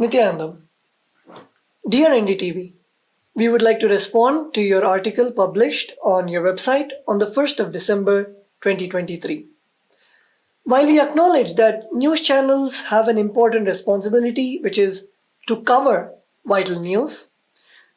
Nithyanandam. Dear NDTV, we would like to respond to your article published on your website on the 1st of December 2023. While we acknowledge that news channels have an important responsibility, which is to cover vital news,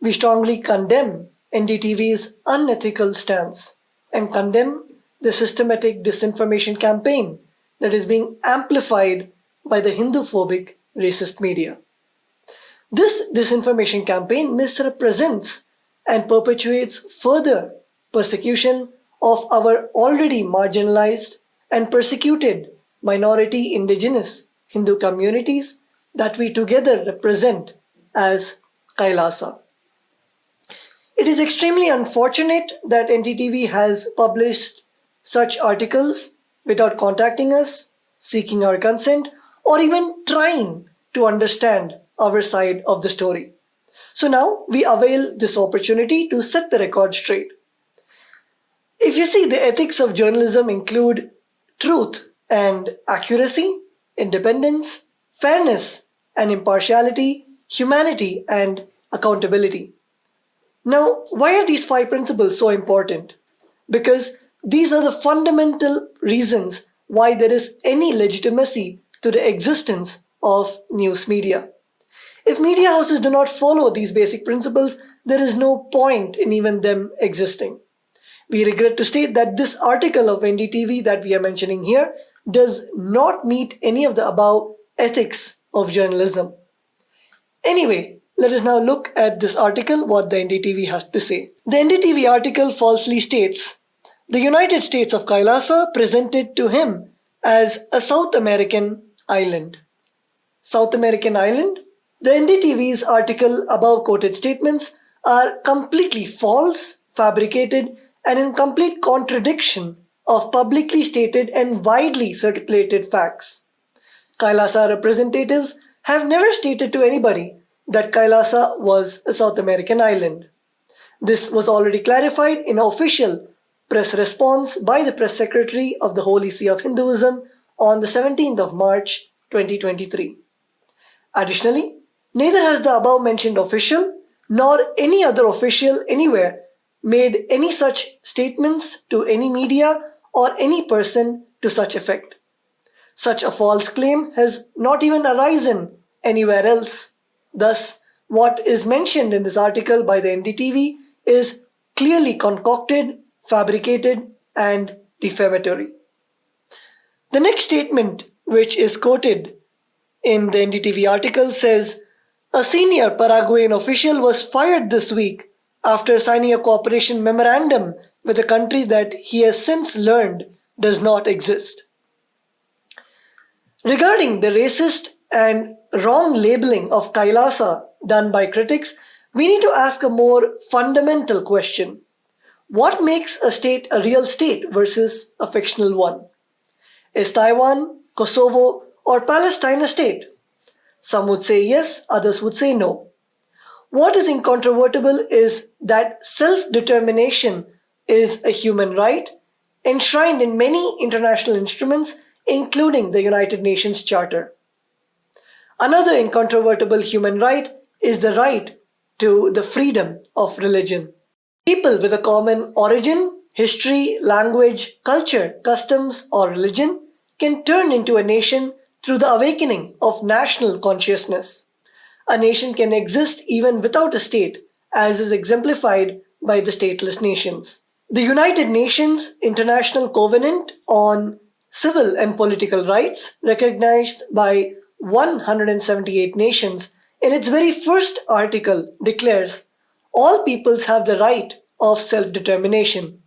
we strongly condemn NDTV's unethical stance and condemn the systematic disinformation campaign that is being amplified by the Hindu-phobic racist media. This disinformation campaign misrepresents and perpetuates further persecution of our already marginalized and persecuted minority indigenous Hindu communities that we together represent as KAILASA. It is extremely unfortunate that NDTV has published such articles without contacting us, seeking our consent, or even trying to understand our side of the story. So now we avail this opportunity to set the record straight. If you see, the ethics of journalism include truth and accuracy, independence, fairness and impartiality, humanity and accountability. Now, why are these 5 principles so important? Because these are the fundamental reasons why there is any legitimacy to the existence of news media. If media houses do not follow these basic principles, there is no point in even them existing. We regret to state that this article of NDTV that we are mentioning here does not meet any of the above ethics of journalism. Anyway, let us now look at this article, what the NDTV has to say. The NDTV article falsely states, the United States of KAILASA presented to him as a South American island. South American island? The NDTV's article above quoted statements are completely false, fabricated, and in complete contradiction of publicly stated and widely circulated facts. KAILASA representatives have never stated to anybody that KAILASA was a South American island. This was already clarified in an official press response by the press secretary of the Holy See of Hinduism on the 17th of March 2023. Additionally, neither has the above mentioned official nor any other official anywhere made any such statements to any media or any person to such effect. Such a false claim has not even arisen anywhere else. Thus, what is mentioned in this article by the NDTV is clearly concocted, fabricated, and defamatory. The next statement, which is quoted in the NDTV article, says, a senior Paraguayan official was fired this week after signing a cooperation memorandum with a country that he has since learned does not exist. Regarding the racist and wrong labeling of KAILASA done by critics, we need to ask a more fundamental question. What makes a state a real state versus a fictional one? Is Taiwan, Kosovo, or Palestine a state? Some would say yes, others would say no. What is incontrovertible is that self-determination is a human right enshrined in many international instruments, including the United Nations Charter. Another incontrovertible human right is the right to the freedom of religion. People with a common origin, history, language, culture, customs, or religion can turn into a nation through the awakening of national consciousness. A nation can exist even without a state, as is exemplified by the stateless nations. The United Nations International Covenant on Civil and Political Rights, recognized by 178 nations, in its very first article declares, all peoples have the right of self-determination.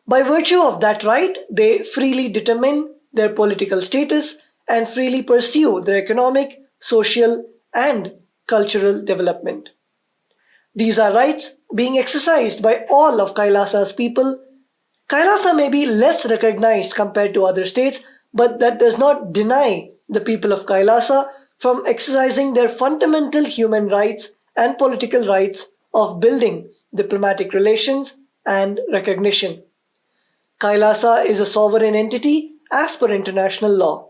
By virtue of that right, they freely determine their political status and freely pursue their economic, social, and cultural development. These are rights being exercised by all of KAILASA's people. KAILASA may be less recognized compared to other states, but that does not deny the people of KAILASA from exercising their fundamental human rights and political rights of building diplomatic relations and recognition. KAILASA is a sovereign entity as per international law.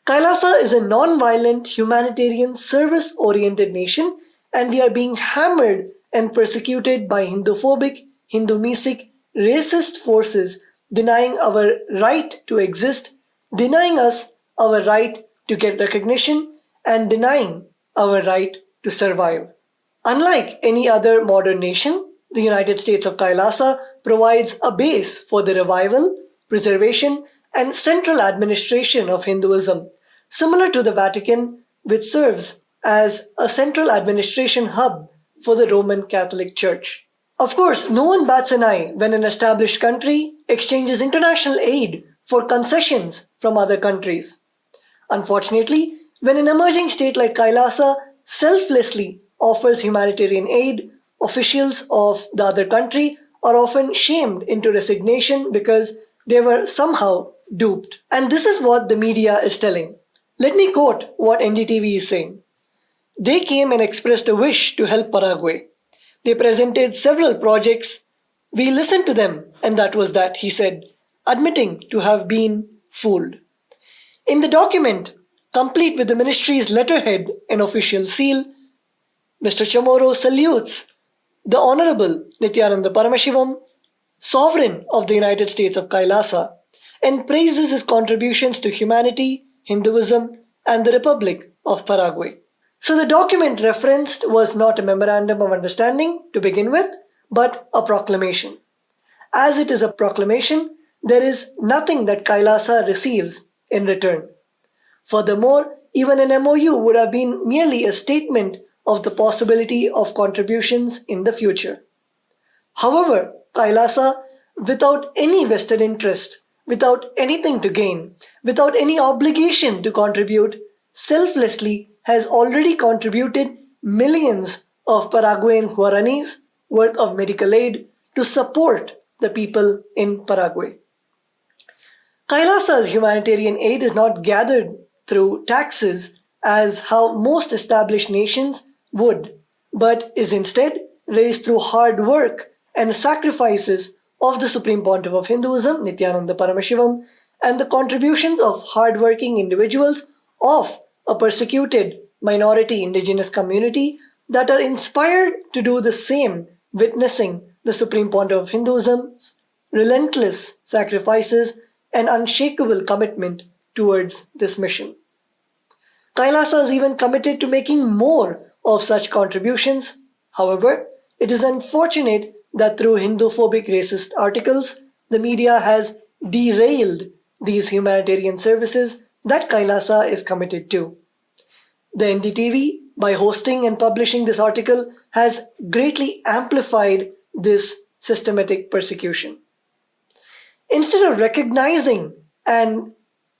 KAILASA is a non-violent, humanitarian, service-oriented nation, and we are being hammered and persecuted by Hinduphobic, Hindu-mesic, racist forces denying our right to exist, denying us our right to get recognition, and denying our right to survive. Unlike any other modern nation, the United States of KAILASA provides a base for the revival, preservation, and central administration of Hinduism, similar to the Vatican, which serves as a central administration hub for the Roman Catholic Church. Of course, no one bats an eye when an established country exchanges international aid for concessions from other countries. Unfortunately, when an emerging state like KAILASA selflessly offers humanitarian aid, officials of the other country are often shamed into resignation because they were somehow duped. And this is what the media is telling. Let me quote what NDTV is saying. They came and expressed a wish to help Paraguay. They presented several projects. We listened to them, and that was that, he said, admitting to have been fooled. In the document, complete with the ministry's letterhead and official seal, Mr. Chamorro salutes the Honorable Nithyananda Paramashivam, Sovereign of the United States of KAILASA, and praises his contributions to humanity, Hinduism, and the Republic of Paraguay. So the document referenced was not a memorandum of understanding to begin with, but a proclamation. As it is a proclamation, there is nothing that KAILASA receives in return. Furthermore, even an MOU would have been merely a statement of the possibility of contributions in the future. However, KAILASA, without any vested interest, without anything to gain, without any obligation to contribute, selflessly has already contributed millions of Paraguayan guaranis worth of medical aid to support the people in Paraguay. KAILASA's humanitarian aid is not gathered through taxes as how most established nations would, but is instead raised through hard work and sacrifices of the Supreme Pontiff of Hinduism, Nithyananda Paramashivam, and the contributions of hard-working individuals of a persecuted minority indigenous community that are inspired to do the same, witnessing the Supreme Pontiff of Hinduism's relentless sacrifices and unshakable commitment towards this mission. KAILASA is even committed to making more of such contributions. However, it is unfortunate that through Hinduphobic racist articles, the media has derailed these humanitarian services that KAILASA is committed to. The NDTV, by hosting and publishing this article, has greatly amplified this systematic persecution. Instead of recognizing and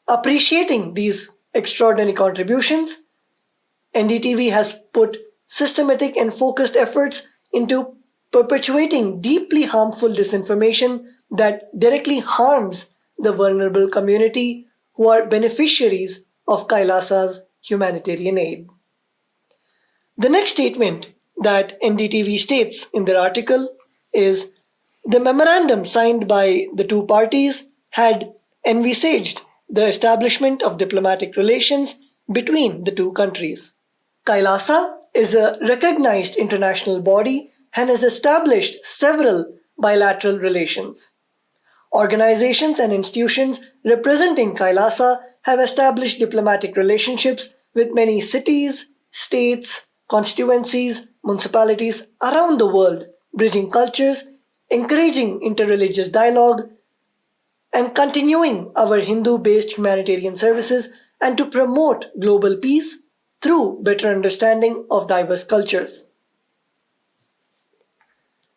appreciating these extraordinary contributions, NDTV has put systematic and focused efforts into perpetuating deeply harmful disinformation that directly harms the vulnerable community who are beneficiaries of KAILASA's humanitarian aid. The next statement that NDTV states in their article is the memorandum signed by the two parties had envisaged the establishment of diplomatic relations between the two countries. KAILASA is a recognized international body and has established several bilateral relations. Organizations and institutions representing KAILASA have established diplomatic relationships with many cities, states, constituencies, municipalities around the world, bridging cultures, encouraging interreligious dialogue, and continuing our Hindu-based humanitarian services and to promote global peace through better understanding of diverse cultures.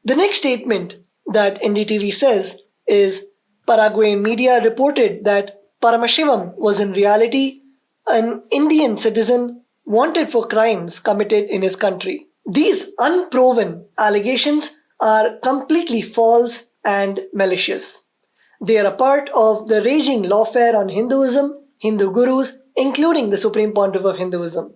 The next statement that NDTV says is Paraguayan media reported that Paramashivam was in reality an Indian citizen wanted for crimes committed in his country. These unproven allegations are completely false and malicious. They are a part of the raging lawfare on Hinduism, Hindu gurus, including the Supreme Pontiff of Hinduism.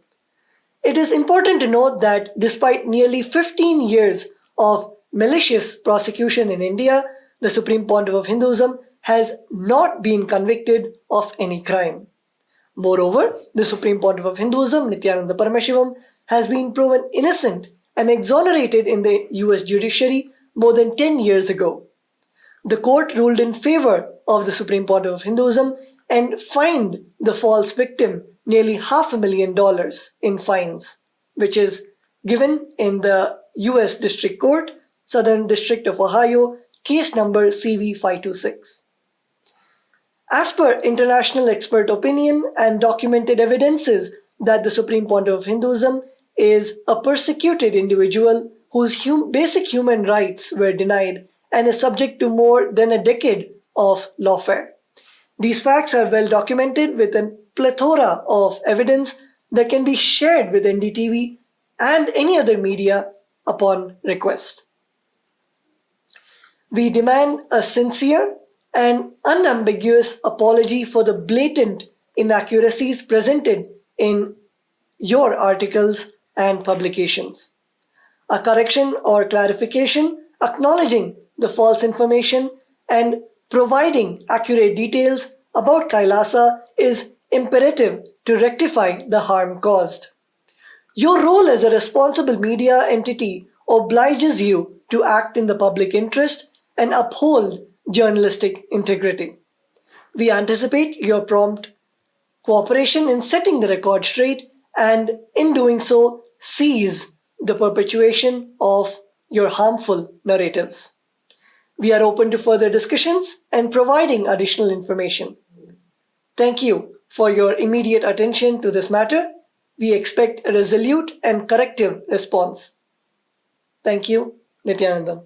It is important to note that despite nearly 15 years of malicious prosecution in India, the Supreme Pontiff of Hinduism has not been convicted of any crime. Moreover, the Supreme Pontiff of Hinduism, Nithyananda Paramashivam, has been proven innocent and exonerated in the US judiciary more than 10 years ago. The court ruled in favor of the Supreme Pontiff of Hinduism and fined the false victim nearly $500,000 in fines, which is given in the US District Court, Southern District of Ohio, case number CV526. As per international expert opinion and documented evidences that the Supreme Pontiff of Hinduism is a persecuted individual whose basic human rights were denied and is subject to more than a decade of lawfare. These facts are well documented with a plethora of evidence that can be shared with NDTV and any other media upon request. We demand a sincere and unambiguous apology for the blatant inaccuracies presented in your articles and publications. A correction or clarification acknowledging the false information and providing accurate details about KAILASA is imperative to rectify the harm caused. Your role as a responsible media entity obliges you to act in the public interest and uphold journalistic integrity. We anticipate your prompt cooperation in setting the record straight and, in doing so, cease the perpetuation of your harmful narratives. We are open to further discussions and providing additional information. Thank you for your immediate attention to this matter. We expect a resolute and corrective response. Thank you, Nithyanandam.